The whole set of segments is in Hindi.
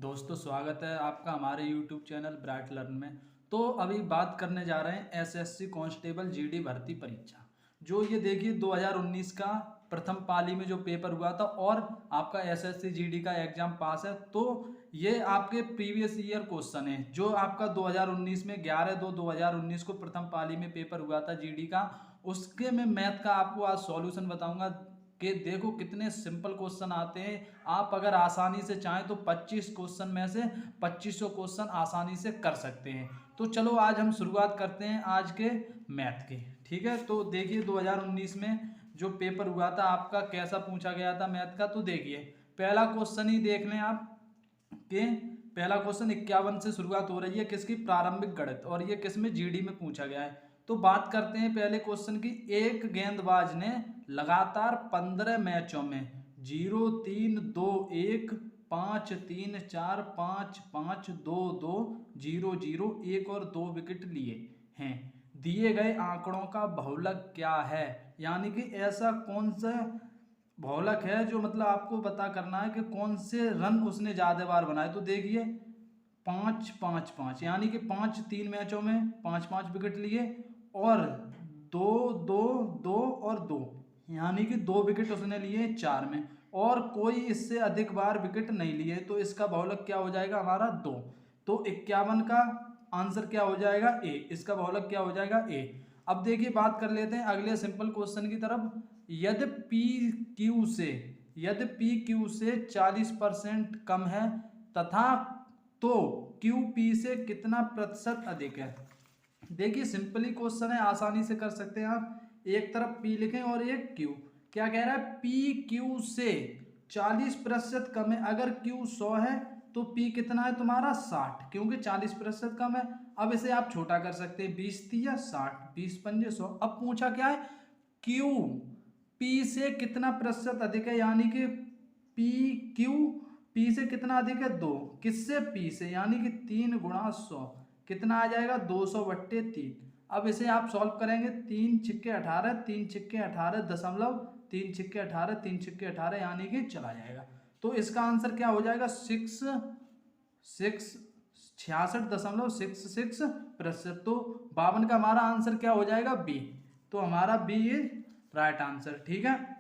दोस्तों स्वागत है आपका हमारे YouTube चैनल ब्राइट लर्न में। तो अभी बात करने जा रहे हैं एसएससी कांस्टेबल जीडी भर्ती परीक्षा। जो ये देखिए 2019 का प्रथम पाली में जो पेपर हुआ था और आपका एसएससी जीडी का एग्जाम पास है। तो ये आपके प्रीवियस ईयर क्वेश्चन है जो आपका 2019 में 11/2/2019 को प्रथम पाली में पेपर हुआ था जीडी का। उसके में मैथ का आपको आज सॉल्यूशन बताऊंगा कि देखो कितने सिंपल क्वेश्चन आते हैं। आप अगर आसानी से चाहें तो 25 क्वेश्चन में से 2500 क्वेश्चन आसानी से कर सकते हैं। तो चलो आज हम शुरुआत करते हैं आज के मैथ की। ठीक है, तो देखिए 2019 में जो पेपर हुआ था आपका कैसा पूछा गया था मैथ का। तो देखिए पहला क्वेश्चन ही देख लें आप कि पहला क्वेश्चन 51 से शुरुआत हो रही है किसकी, प्रारंभिक गणित, और ये किस में, जीडी में पूछा गया है। तो बात करते हैं पहले क्वेश्चन की। एक गेंदबाज ने लगातार 15 मैचों में 0 3 2 1 5 3 4 5 5 2 2 0 0 1 और 2 विकेट लिए हैं। दिए गए आंकड़ों का बहुलक क्या है, यानी कि ऐसा कौन सा बहुलक है जो मतलब आपको पता करना है कि कौन से रन उसने ज्यादा बार बनाए। तो देखिए 5-5-5 यानी कि 3 मैचों में 5-5 विकेट लिए और 2-2-2 और 2 यानी कि 2 विकेट उसने लिए 4 में, और कोई इससे अधिक बार विकेट नहीं लिए। तो इसका बहुलक क्या हो जाएगा हमारा 2। तो 51 का आंसर क्या हो जाएगा ए, इसका बहुलक क्या हो जाएगा ए। अब देखिए बात कर लेते हैं अगले सिंपल क्वेश्चन की तरफ। यदि पी क्यू से 40% कम है तथा तो क्यू पी से कितना प्रतिशत अधिक है। देखिए सिंपली क्वेश्चन है, आसानी से कर सकते हैं आप। एक तरफ पी लिखें और एक क्यू। क्या कह रहा है, पी क्यू से 40% कम है। अगर क्यू 100 है तो पी कितना है तुम्हारा 60, क्योंकि 40% कम है। अब इसे आप छोटा कर सकते हैं, 20 3 60, 20 5 100। अब पूछा क्या है, क्यू पी से कितना प्रतिशत अधिक है, यानी कि पी क्यू पी से कितना अधिक है 2, किससे पी से, यानी कि 3 × 100 कितना आ जाएगा 200/3। अब इसे आप सॉल्व करेंगे, 3 छिक्के 18, 3 छिक्के 18 दशमलव 3 छिक्के 18, 3 छिक्के 18 यानी कि चला जाएगा। तो इसका आंसर क्या हो जाएगा 66.66%। तो 52 का हमारा आंसर क्या हो जाएगा बी। तो हमारा बी इज राइट आंसर। ठीक है,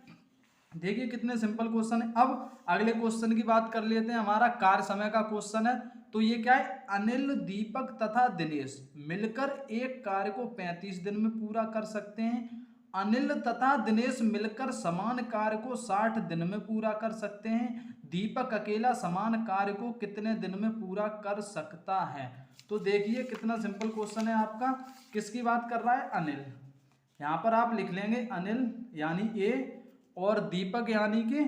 देखिए कितने सिंपल क्वेश्चन है। अब अगले क्वेश्चन की बात कर लेते हैं, हमारा कार्य समय का क्वेश्चन है। तो ये क्या है, अनिल दीपक तथा दिनेश मिलकर एक कार्य को 35 दिन में पूरा कर सकते हैं। अनिल तथा दिनेश मिलकर समान कार्य को 60 दिन में पूरा कर सकते हैं। दीपक अकेला समान कार्य को कितने दिन में पूरा कर सकता है। तो देखिए कितना सिंपल क्वेश्चन है आपका। किसकी बात कर रहा है, अनिल। यहाँ पर आप लिख लेंगे अनिल यानी ए, और दीपक यानी कि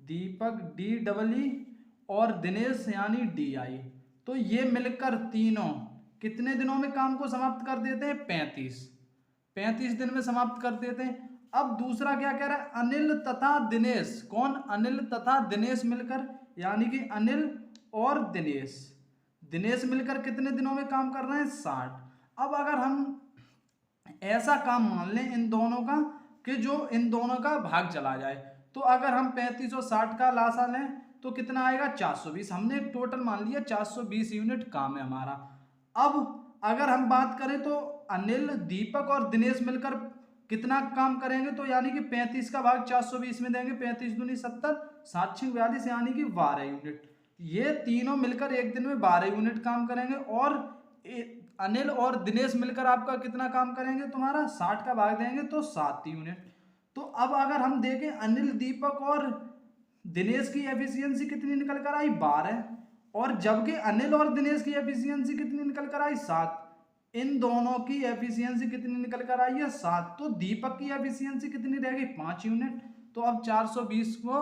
दीपक DEE, और दिनेश यानी DI। तो ये मिलकर तीनों कितने दिनों में काम को समाप्त कर देते हैं, 35 दिन में समाप्त कर देते हैं। अब दूसरा क्या कह रहा है, अनिल तथा दिनेश, कौन, अनिल तथा दिनेश मिलकर, यानी कि अनिल और दिनेश मिलकर कितने दिनों में काम कर रहे हैं 60। अब अगर हम ऐसा काम मान लें इन दोनों का कि जो इन दोनों का भाग चला जाए, तो अगर हम 35 और 60 का लासा लें तो कितना आएगा 420। हमने टोटल मान लिया 420 यूनिट काम है हमारा। अब अगर हम बात करें तो अनिल दीपक और दिनेश मिलकर कितना काम करेंगे, तो यानी कि 35 का भाग 420 में देंगे, 35 दूनी 70, 7 6 42 यानी कि 12 यूनिट। ये तीनों मिलकर एक दिन में 12 यूनिट काम करेंगे, और अनिल और दिनेश मिलकर आपका कितना काम करेंगे, तुम्हारा 60 का भाग देंगे तो 7 यूनिट। तो अब अगर हम देखें अनिल दीपक और दिनेश की एफिशिएंसी कितनी निकल कर आई 12, और जबकि अनिल और दिनेश की एफिशिएंसी कितनी निकल कर आई 7। इन दोनों की एफिशिएंसी कितनी निकल कर आई है 7। तो दीपक की एफिशिएंसी कितनी रहेगी 5 यूनिट। तो अब 420 को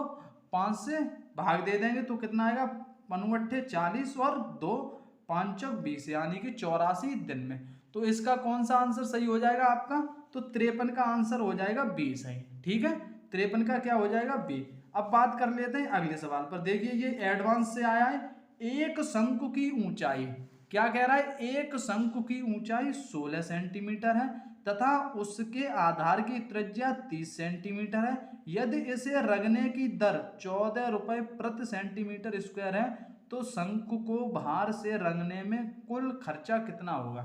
5 से भाग दे देंगे तो कितना आएगा, 5 40 और 2 5 20 यानी कि 84 दिन में। तो इसका कौन सा आंसर सही हो जाएगा आपका, तो 53 का आंसर हो जाएगा बी सही। ठीक है, 53 का क्या हो जाएगा बी। अब बात कर लेते हैं अगले सवाल पर। देखिए ये एडवांस से आया है। एक शंकु की ऊंचाई, क्या कह रहा है, एक शंकु की ऊंचाई 16 सेंटीमीटर है तथा उसके आधार की त्रिज्या 30 सेंटीमीटर है। यदि इसे रगने की दर 14 रुपये प्रति सेंटीमीटर स्क्वायर है तो शंकु को भार से रंगने में कुल खर्चा कितना होगा।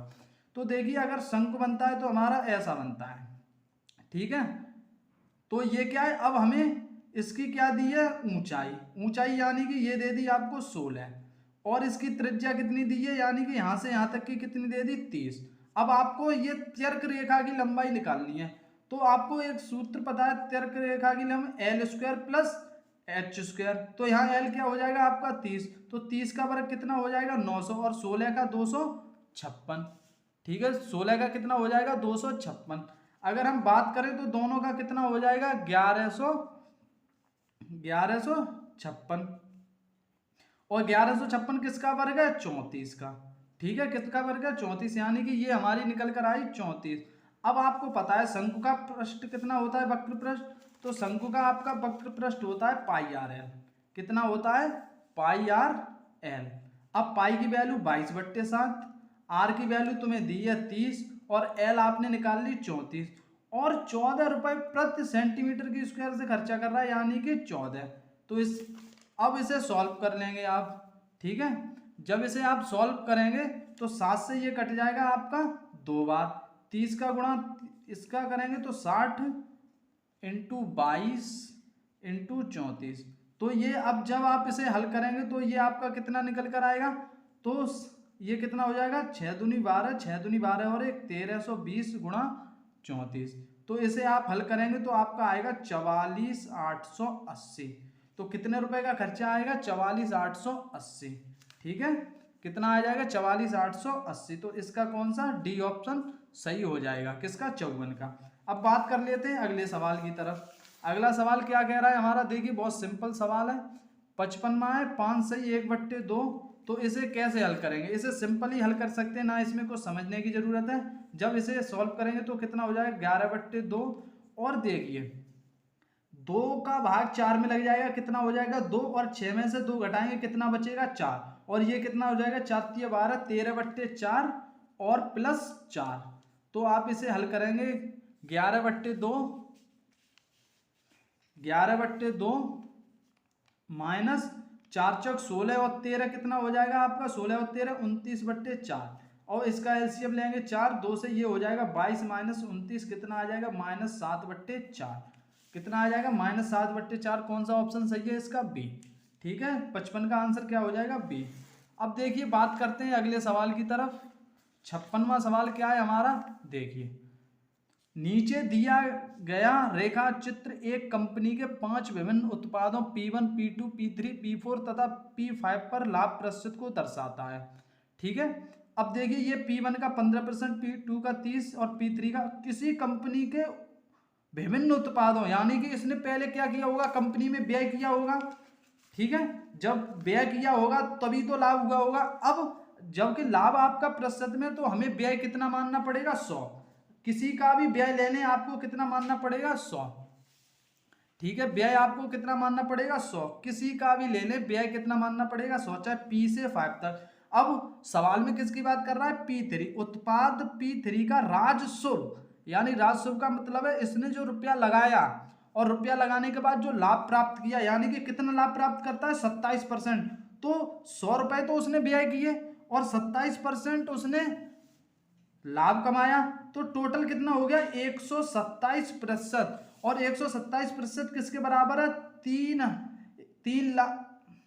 तो देखिए अगर शंकु बनता है तो हमारा ऐसा बनता है, ठीक है। तो ये क्या है, अब हमें इसकी क्या दी है, ऊंचाई, ऊंचाई यानी कि ये दे दी आपको 16 और इसकी त्रिज्या कितनी दी है, यानी कि यहाँ से यहाँ तक की कितनी दे दी 30। अब आपको ये त्यर्क रेखा की लंबाई निकालनी है, तो आपको एक सूत्र पता है त्यर्क रेखा की लंबाई L square plus H square. तो यहाँ एल क्या हो जाएगा आपका 30, तो 30 का वर्ग कितना हो जाएगा 900 और 16 का 256, ठीक है। 16 का कितना हो जाएगा 256। अगर हम बात करें तो दोनों का कितना हो जाएगा 1156 और 1156 किसका वर्ग है 34 का, ठीक है। किसका वर्ग है 34, यानी कि ये हमारी निकल कर आई 34। अब आपको पता है शंकु का पृष्ठ कितना होता है, वक्र पृष्ठ, तो शंकु का आपका वक्र पृष्ठ होता है पाई आर एल। कितना होता है पाई आर एल। अब पाई की वैल्यू 22/7, आर की वैल्यू तुम्हें दी है 30 और एल आपने निकाल ली 34 और 14 रुपये प्रति सेंटीमीटर की स्क्वायर से खर्चा कर रहा है, यानी कि 14। तो अब इसे सॉल्व कर लेंगे आप, ठीक है। जब इसे आप सॉल्व करेंगे तो 7 से ये कट जाएगा आपका 2 बार, 30 का गुणा इसका करेंगे तो 60 इंटू 22 इंटू 34। तो ये अब जब आप इसे हल करेंगे तो ये आपका कितना निकल कर आएगा, तो ये कितना हो जाएगा 6 दूनी 12, 6 दूनी 12 और 1 1320 गुणा 34। तो इसे आप हल करेंगे तो आपका आएगा 44,880। तो कितने रुपए का खर्चा आएगा 44,880, ठीक है। कितना आ जाएगा 44,880। तो इसका कौन सा डी ऑप्शन सही हो जाएगा, किसका 54 का। अब बात कर लेते हैं अगले सवाल की तरफ। अगला सवाल क्या कह रहा है हमारा, देखिए बहुत सिंपल सवाल है। 55 है 5 सही 1/2। तो इसे कैसे हल करेंगे, इसे सिंपल ही हल कर सकते हैं ना, इसमें कुछ समझने की जरूरत है। जब इसे सॉल्व करेंगे तो कितना हो जाएगा 11/2 और देखिए 2 का भाग 4 में लग जाएगा, कितना हो जाएगा 2 और 6 में से 2 घटाएंगे कितना बचेगा 4 और ये कितना हो जाएगा 4 × 12 13/4 और प्लस 4। तो आप इसे हल करेंगे 11/2 माइनस 4 चौक 16 और 13 कितना हो जाएगा आपका 16 और 13 29/4 और इसका एलसीएम लेंगे 4, 2 से ये हो जाएगा 22 माइनस 29 कितना आ जाएगा -7/4। कितना आ जाएगा -7/4। कौन सा ऑप्शन सही है इसका बी, ठीक है। 55 का आंसर क्या हो जाएगा बी। अब देखिए बात करते हैं अगले सवाल की तरफ। 56वां सवाल क्या है हमारा, देखिए नीचे दिया गया रेखा चित्र एक कंपनी के 5 विभिन्न उत्पादों P1, P2, P3, P4 तथा P5 पर लाभ प्रस्तुत को दर्शाता है, ठीक है। अब देखिए ये P1 का 15%, P2 का 30 और P3 का किसी कंपनी के विभिन्न उत्पादों, यानी कि इसने पहले क्या किया होगा कंपनी में व्यय किया होगा, ठीक है। जब व्यय किया होगा तभी तो लाभ हुआ होगा। अब जबकि लाभ आपका प्रतिशत में, तो हमें व्यय कितना मानना पड़ेगा 100। किसी का भी व्यय लेने आपको कितना मानना पड़ेगा 100, ठीक है। व्यय आपको कितना मानना पड़ेगा 100, किसी का भी लेने व्यय कितना मानना पड़ेगा 100, चाहे P से 5 तक। अब सवाल में किसकी बात कर रहा है P3, उत्पाद P3 का राजस्व, यानी राजस्व का मतलब है इसने जो रुपया लगाया और रुपया लगाने के बाद जो लाभ प्राप्त किया, यानी कि कितना लाभ प्राप्त करता है 27%। तो 100 रुपए तो उसने व्यय किए और 27% उसने लाभ कमाया, तो टोटल कितना हो गया 127%। और 127% किसके बराबर है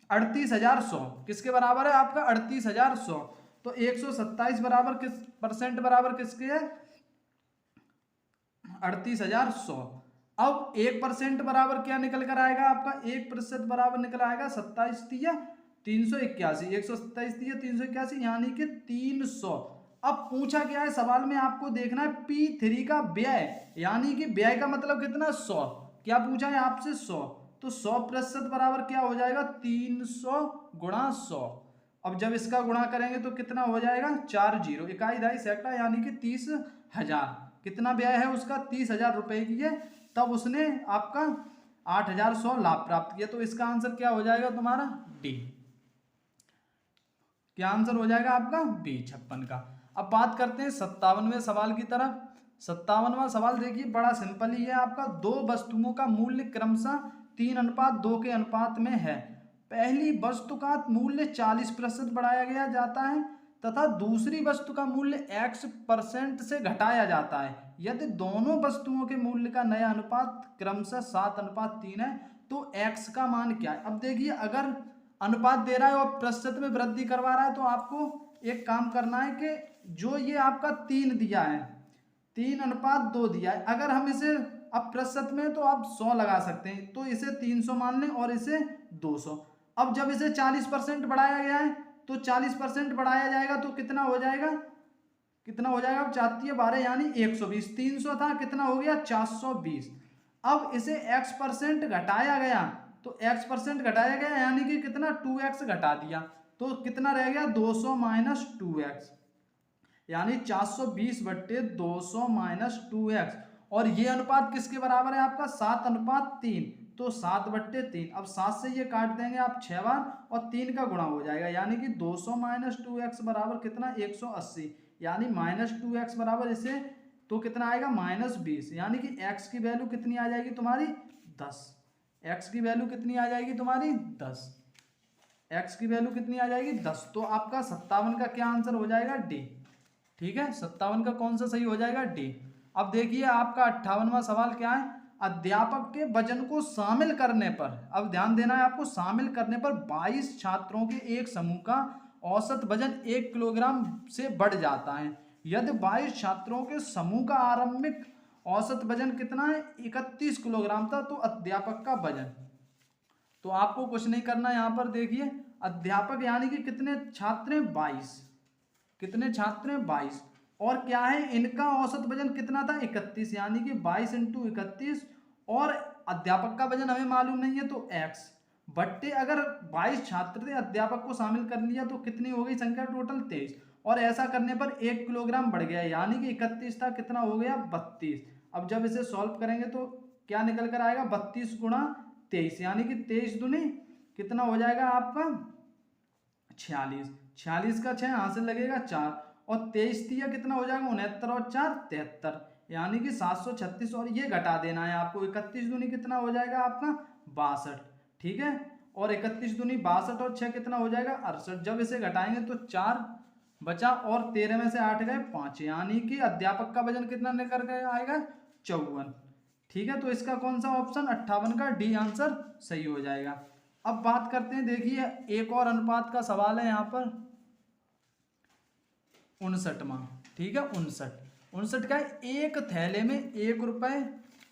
38,100 किसके बराबर है आपका 38,100। तो 127 बराबर किस परसेंट बराबर किसके है 38,100। अब 1% बराबर क्या निकल कर आएगा आपका 1% बराबर निकल आएगा 27,381, 127,381 यानी कि 300। अब पूछा क्या है सवाल में, आपको देखना है P3 का व्यय, यानी कि व्यय का मतलब कितना 100, क्या पूछा है आपसे 100। तो 100% बराबर क्या हो जाएगा 300 गुणा 100। अब जब इसका गुणा करेंगे तो कितना हो जाएगा 4 0 इकाई दहाई सैकड़ा, यानी कि 30,000। कितना व्यय है उसका 30,000 रुपए की है, तब उसने आपका 8,100 लाभ प्राप्त किया। तो इसका आंसर क्या हो जाएगा तुम्हारा डी, क्या आंसर हो जाएगा आपका बी 56 का। अब बात करते हैं 57वें सवाल की तरफ। 57वां सवाल देखिए, बड़ा सिंपल ही है आपका। दो वस्तुओं का मूल्य क्रमशः 3:2 के अनुपात में है। पहली वस्तु का मूल्य 40% बढ़ाया गया जाता है तथा दूसरी वस्तु का मूल्य x% से घटाया जाता है। यदि दोनों वस्तुओं के मूल्य का नया अनुपात क्रमशः 7:3 है तो x का मान क्या है। अब देखिए, अगर अनुपात दे रहा है और प्रतिशत में वृद्धि करवा रहा है तो आपको एक काम करना है कि जो ये आपका 3 दिया है, 3:2 दिया है, अगर हम इसे अब प्रतिशत में तो आप 100 लगा सकते हैं, तो इसे 300 मान लें और इसे 200। अब जब इसे 40% बढ़ाया गया है तो 40% बढ़ाया जाएगा तो कितना हो जाएगा, कितना हो जाएगा, अब 4×12 यानी 120। 300 था, कितना हो गया 420। अब इसे x% घटाया गया तो x% घटाया गया यानी कि कितना 2x घटा दिया तो कितना रह गया 200 माइनस 2x, यानी 420/200 माइनस 2x। और ये अनुपात किसके बराबर है आपका 7:3, तो 7/3। अब 7 से ये काट देंगे आप 6 बार और 3 का गुणा हो जाएगा, यानी कि 200 माइनस 2x बराबर कितना 180, यानी -2x बराबर इसे तो कितना आएगा -20, यानी कि x की वैल्यू कितनी आ जाएगी तुम्हारी 10। x की वैल्यू कितनी आ जाएगी तुम्हारी 10, x की वैल्यू कितनी आ जाएगी 10। तो आपका 57 का क्या आंसर हो जाएगा डी। ठीक है, 57 का कौन सा सही हो जाएगा डी। अब देखिए आपका 58वां सवाल क्या है, अध्यापक के वजन को शामिल करने पर, अब ध्यान देना है आपको, शामिल करने पर 22 छात्रों के एक समूह का औसत वजन 1 किलोग्राम से बढ़ जाता है। यदि 22 छात्रों के समूह का आरंभिक औसत वजन कितना है 31 किलोग्राम था तो अध्यापक का वजन, तो आपको कुछ नहीं करना, यहाँ पर देखिए अध्यापक यानी कि कितने छात्र हैं 22, कितने छात्र हैं 22, और क्या है इनका औसत वजन कितना था 31, यानी कि 22 × 31, और अध्यापक का वजन हमें मालूम नहीं है तो x बट्टे, अगर 22 छात्र थे अध्यापक को शामिल कर लिया तो कितनी हो गई संख्या टोटल 23, और ऐसा करने पर 1 किलोग्राम बढ़ गया, यानी कि 31 था, कितना हो गया 32। अब जब इसे सॉल्व करेंगे तो क्या निकल कर आएगा 32 × 23, यानी कि 23 दूनी कितना हो जाएगा आपका 46, 46 का 6 यहाँ से लगेगा 4, और 23 दिया कितना हो जाएगा 69 और 4 73, यानी कि 736, और ये घटा देना है आपको, 31 दूनी कितना हो जाएगा आपका 62। ठीक है, और 31 दूनी 62 और 6 कितना हो जाएगा 68। जब इसे घटाएंगे तो 4 बचा और 13 में से 8 गए 5, यानी कि अध्यापक का वजन कितना निकल के आएगा 54। ठीक है, तो इसका कौन सा ऑप्शन 58 का डी आंसर सही हो जाएगा। अब बात करते हैं, देखिए एक और अनुपात का सवाल है यहाँ पर 59वां। ठीक है, 59 का एक थैले में 1 रुपये,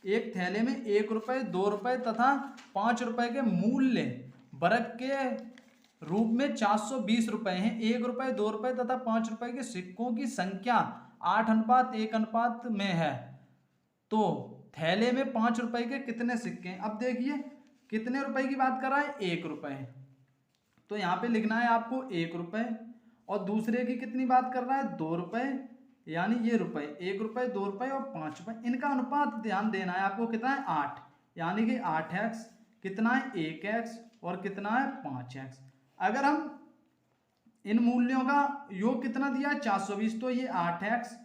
एक थैले में 1 रुपये, 2 रुपये तथा 5 रुपये के मूल्य वर्ग के रूप में 420 रुपये हैं। 1 रुपये, 2 रुपये तथा 5 रुपये के सिक्कों की संख्या 8:1 अनुपात में है, तो थैले में 5 रुपये के कितने सिक्के हैं। अब देखिए कितने रुपए की बात कर रहा है 1 रुपये, तो यहाँ पे लिखना है आपको 1 रुपये, और दूसरे की कितनी बात कर रहा है 2 रुपये, यानी ये रुपये 1 रुपये, 2 रुपये और 5 रुपये, इनका अनुपात ध्यान देना है आपको कितना है 8, यानी कि 8x, कितना है 1x और कितना है 5x। अगर हम इन मूल्यों का योग कितना दिया है 420, तो ये 8x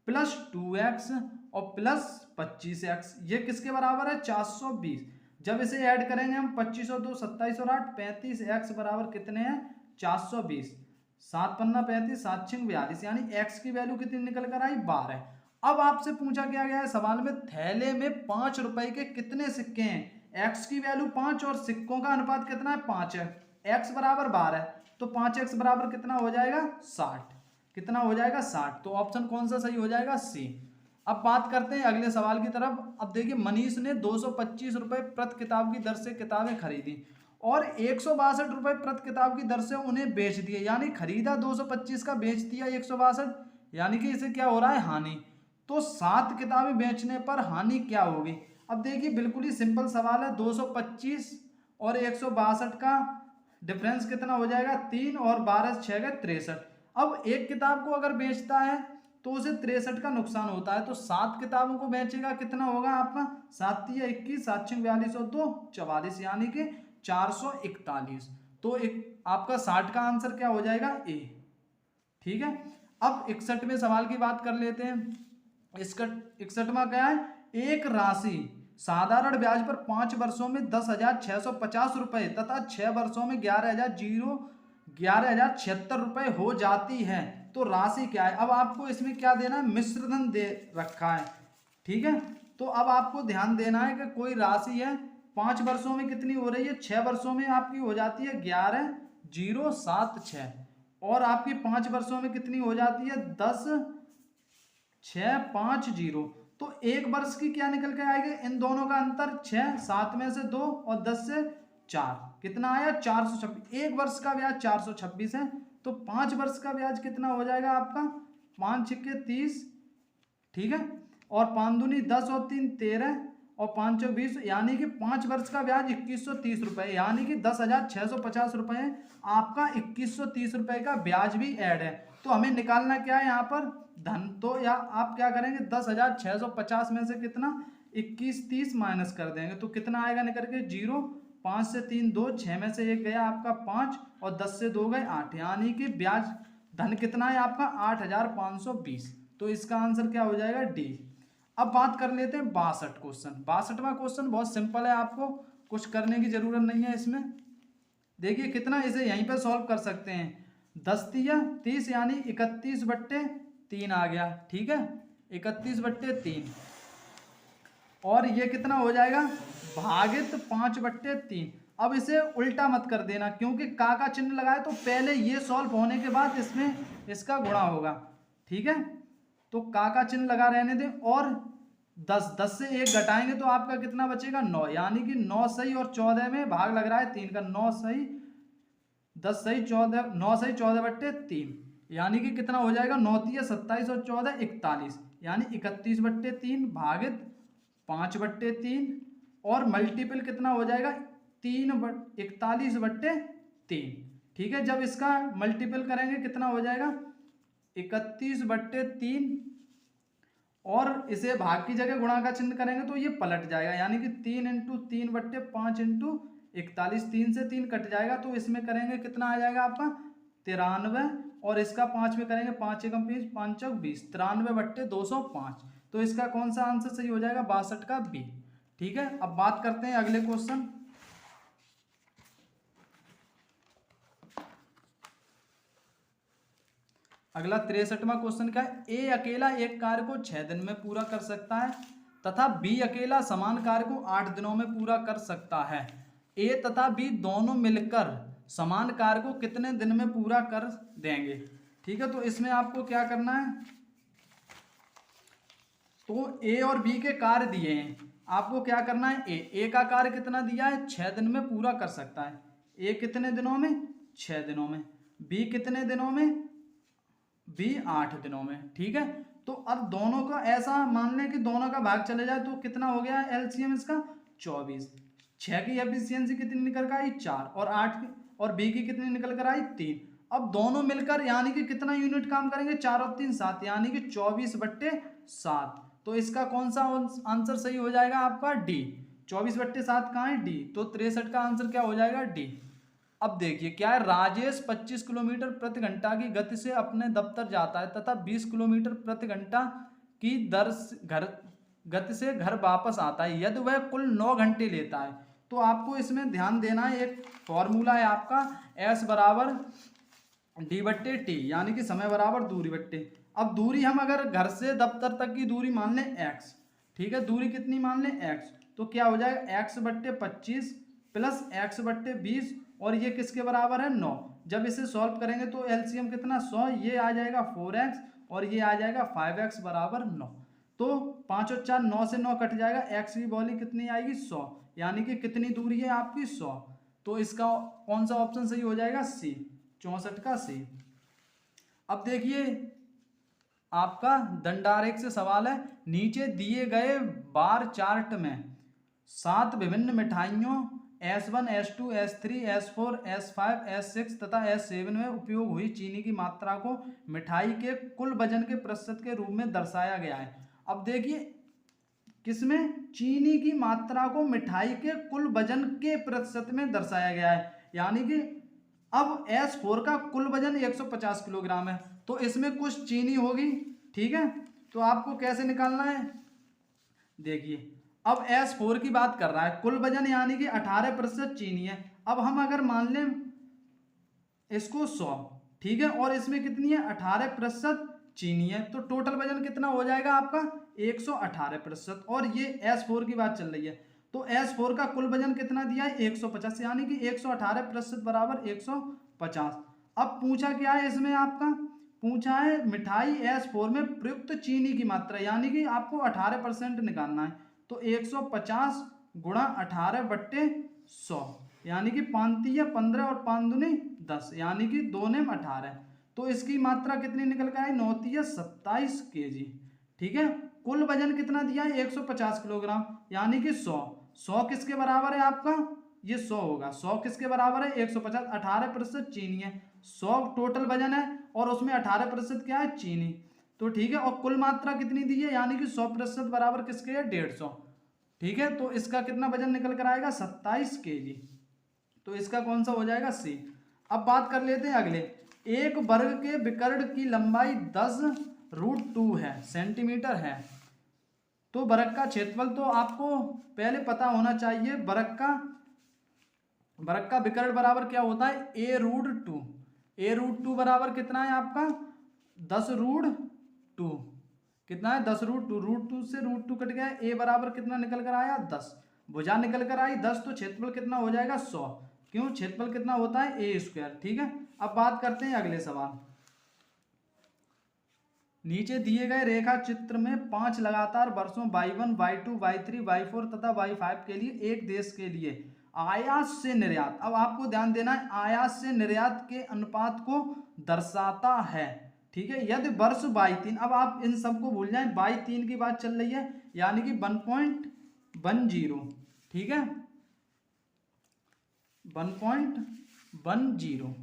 प्लस 2x और प्लस 25x, ये किसके बराबर है 420। जब इसे ऐड करेंगे हम 25 और 2 27 और 8 35x बराबर कितने हैं 420, 7 पन्ना 35 7 छिंग 42, यानी x की वैल्यू कितनी निकल कर आई 12। अब आपसे पूछा क्या गया है सवाल में, थैले में 5 रुपए के कितने सिक्के हैं, x की वैल्यू 5 और सिक्कों का अनुपात कितना है 5 है, x बराबर 12 तो 5x बराबर कितना हो जाएगा 60, कितना हो जाएगा 60, तो ऑप्शन कौन सा सही हो जाएगा सी। अब बात करते हैं अगले सवाल की तरफ। अब देखिए मनीष ने 225 रुपये प्रति किताब की दर से किताबें खरीदी और 162 रुपये प्रति किताब की दर से उन्हें बेच दिए, यानी खरीदा 225 का, बेच दिया 162, यानी कि इसे क्या हो रहा है हानि। तो 7 किताबें बेचने पर हानि क्या होगी। अब देखिए बिल्कुल ही सिंपल सवाल है, 225 और 162 का डिफरेंस कितना हो जाएगा 3 और 12 6 गए 63। अब एक किताब को अगर बेचता है तो उसे 63 का नुकसान होता है, तो 7 किताबों को बेचेगा, कितना होगा आपका 7 × 21 7 × 42 और 2 44, यानी कि 441। तो एक आपका 60 का आंसर क्या हो जाएगा ए। ठीक है, अब 61वें सवाल की बात कर लेते हैं। 61वां क्या है, एक राशि साधारण ब्याज पर 5 वर्षों में 10,650 रुपए तथा 6 वर्षों में 11,076 रुपए हो जाती है, तो राशि क्या है। अब आपको इसमें क्या देना है, मिश्रधन दे रखा है, ठीक है। तो अब आपको ध्यान देना है कि कोई राशि है 5 वर्षों में कितनी हो रही है, 6 वर्षों में आपकी हो जाती है 11,076, और आपकी 5 वर्षों में कितनी हो जाती है 10,650। तो एक वर्ष की क्या निकल के आएगी, इन दोनों का अंतर 6, 7 में से 2 और 10 से 4, कितना आया 426। एक वर्ष का ब्याज 426 है, तो 5 वर्ष का ब्याज कितना हो जाएगा आपका, 5 छिक्के 30, ठीक है, और 5 दूनी 10 और 3 13 और 5 चौक 20, यानी कि 5 वर्ष का ब्याज 2130 रुपए, यानी कि 10,650 रुपए आपका 2130 रुपए का ब्याज भी ऐड है। तो हमें निकालना क्या है यहाँ पर धन, तो या आप क्या करेंगे 10,650 में से कितना 2130 माइनस कर देंगे, तो कितना आएगा निकल के 0, 5 से 3 2, 6 में से 1 गया आपका 5 और 10 से 2 गए 8, यानी कि ब्याज धन कितना है आपका 8,520। तो इसका आंसर क्या हो जाएगा डी। अब बात कर लेते हैं 62 क्वेश्चन। 62वां क्वेश्चन बहुत सिंपल है, आपको कुछ करने की जरूरत नहीं है इसमें। देखिए कितना, इसे यहीं पे सॉल्व कर सकते हैं, 10 तिया 30 यानी 31/3 आ गया, ठीक है, 31/3, और ये कितना हो जाएगा भागित 5/3। अब इसे उल्टा मत कर देना, क्योंकि का चिन्ह लगाए तो पहले ये सॉल्व होने के बाद इसमें इसका गुणा होगा, ठीक है। तो का चिन्ह लगा रहने दें, और 10 से 1 घटाएंगे तो आपका कितना बचेगा 9, यानी कि 9 सही और 14 में भाग लग रहा है 3 का, 9 सही 10 सही 14, 9 सही 14/3, यानी कि कितना हो जाएगा 9 तिया 27 और 14 41, यानी 31/3 भागित 5/3, और मल्टीपल कितना हो जाएगा 41/3, ठीक है। जब इसका मल्टीपल करेंगे कितना हो जाएगा 31/3, और इसे भाग की जगह गुणा का चिन्ह करेंगे तो ये पलट जाएगा, यानी कि 3 × 3/5 × 41, 3 से 3 कट जाएगा, तो इसमें करेंगे कितना आ जाएगा आपका 93, और इसका 5 में करेंगे 5 एकम 20, 5 चौक 20, 93/205। तो इसका कौन सा आंसर सही हो जाएगा 62 का बी, ठीक है। अब बात करते हैं अगले क्वेश्चन। अगला 63वां क्वेश्चन क्या है, ए अकेला एक कार्य को 6 दिन में पूरा कर सकता है तथा बी अकेला समान कार्य को 8 दिनों में पूरा कर सकता है। ए तथा बी दोनों मिलकर समान कार्य को कितने दिन में पूरा कर देंगे, ठीक है। तो इसमें आपको क्या करना है, तो ए और बी के कार्य दिए हैं, आपको क्या करना है, ए का कार्य कितना दिया है 6 दिन में पूरा कर सकता है, ए कितने दिनों में 6 दिनों में, बी कितने दिनों में, बी 8 दिनों में, ठीक है। तो अब दोनों का ऐसा मान लें कि दोनों का भाग चले जाए, तो कितना हो गया एलसीएम इसका 24, 6 की एफिशिएंसी कितनी निकल कर आई 4, और 8 की, और बी की कितनी निकल कर आई 3। अब दोनों मिलकर यानी कि कितना यूनिट काम करेंगे 4 और 3 7, यानी कि 24/7। तो इसका कौन सा आंसर सही हो जाएगा आपका डी, 24/7 कहाँ है डी, तो 63 का आंसर क्या हो जाएगा डी। अब देखिए क्या है, राजेश 25 किलोमीटर प्रति घंटा की गति से अपने दफ्तर जाता है तथा 20 किलोमीटर प्रति घंटा की दर गति से घर वापस आता है, यदि वह कुल 9 घंटे लेता है। तो आपको इसमें ध्यान देना है, एक फॉर्मूला है आपका S बराबर D/T, यानी कि समय बराबर दूरी बट्टे। अब दूरी हम अगर घर से दफ्तर तक की दूरी मान लें x, ठीक है, दूरी कितनी मान लें x, तो क्या हो जाएगा x/25 प्लस x/20, और ये किसके बराबर है 9। जब इसे सॉल्व करेंगे तो एलसीएम कितना 100, ये आ जाएगा 4x और ये आ जाएगा 5x बराबर 9। तो 5 और 4 9 से 9 कट जाएगा, x की वैल्यू कितनी आएगी 100, यानी कि कितनी दूरी है आपकी 100। तो इसका कौन सा ऑप्शन सही हो जाएगा सी, 64 का सी। अब देखिए आपका दंडारेख से सवाल है, नीचे दिए गए बार चार्ट में 7 विभिन्न मिठाइयों S1, S2, S3, S4, S5, S6 तथा S7 में उपयोग हुई चीनी की मात्रा को मिठाई के कुल वजन के प्रतिशत के रूप में दर्शाया गया है। अब देखिए किसमें, चीनी की मात्रा को मिठाई के कुल वजन के प्रतिशत में दर्शाया गया है, यानी कि अब S4 का कुल वजन 150 किलोग्राम है, तो इसमें कुछ चीनी होगी, ठीक है, तो आपको कैसे निकालना है, देखिए अब S4 की बात कर रहा है, कुल वजन यानी कि 18% चीनी है। अब हम अगर मान लें इसको 100, ठीक है, और इसमें कितनी है 18% चीनी है, तो टोटल वजन कितना हो जाएगा आपका 118%। और ये S4 की बात चल रही है, तो S4 का कुल वजन कितना दिया है 150, यानी कि 118% बराबर 150। अब पूछा क्या है इसमें, आपका पूछा है मिठाई S4 में प्रयुक्त चीनी की मात्रा, यानी कि आपको 18% निकालना है। तो 150 गुणा 18/100, यानी कि 5×3 = 15 और 5×2 = 10, यानी कि 2×18। तो इसकी मात्रा कितनी निकल कर आई 9×3 = 27 kg, ठीक है। कुल वजन कितना दिया है 150 किलोग्राम, यानी कि 100 किसके बराबर है आपका, ये 100 होगा। 100 किसके बराबर है 150, 18% चीनी है, 100 टोटल वजन है और उसमें 18% क्या है चीनी, तो ठीक है। और कुल मात्रा कितनी दी है, यानी कि 100% बराबर किसके है 150, ठीक है। तो इसका कितना वजन निकल कर आएगा 27 kg, तो इसका कौन सा हो जाएगा सी। अब बात कर लेते हैं अगले, एक वर्ग के विकर्ण की लंबाई 10√2 है सेंटीमीटर है, तो वर्ग का क्षेत्रफल, तो आपको पहले पता होना चाहिए वर्ग का विकर्ण बराबर क्या होता है a√2। a√2 बराबर कितना है आपका 10√2, कितना है 10√2, √2 से √2 कट गया, a बराबर कितना निकल कर आया 10, भुजा निकल कर आई 10, तो क्षेत्रफल कितना हो जाएगा 100, क्यों क्षेत्रफल कितना होता है a², ठीक है। अब बात करते हैं अगले सवाल, नीचे दिए गए रेखा चित्र में 5 लगातार वर्षों y1 y2 y3 y4 तथा y5 के लिए एक देश के लिए आयात से निर्यात, अब आपको ध्यान देना है आयात से निर्यात के अनुपात को दर्शाता है, ठीक है। यदि वर्ष y3, अब आप इन सबको भूल जाएं, y3 की बात चल रही है, यानी कि 1.10, ठीक है 1.10,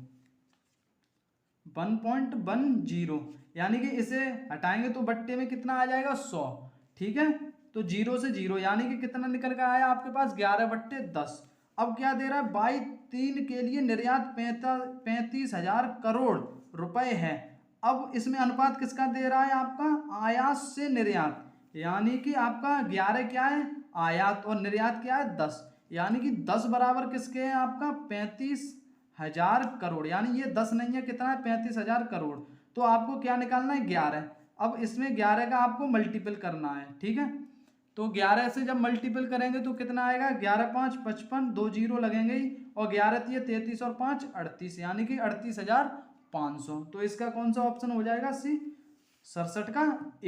यानी कि इसे हटाएंगे तो बट्टे में कितना आ जाएगा 100, ठीक है। तो 0 से 0, यानी कि कितना निकल कर आया आपके पास 11/10। अब क्या दे रहा है y3 के लिए निर्यात 35,000 करोड़ रुपए है। अब इसमें अनुपात किसका दे रहा है आपका आयात से निर्यात, यानी कि आपका 11 क्या है आयात और निर्यात क्या है 10, यानी कि 10 बराबर किसके है आपका 35,000 करोड़, यानी ये 10 नहीं है, कितना है 35,000 करोड़। तो आपको क्या निकालना है 11, अब इसमें 11 का आपको मल्टीपल करना है, ठीक है। तो 11 से जब मल्टीपल करेंगे तो कितना आएगा 11×5 = 55, 2 0 लगेंगे ही, और 11×3 = 33 और 5 = 38, यानी कि 38,500। तो इसका कौन सा ऑप्शन हो जाएगा सी 67 का ए।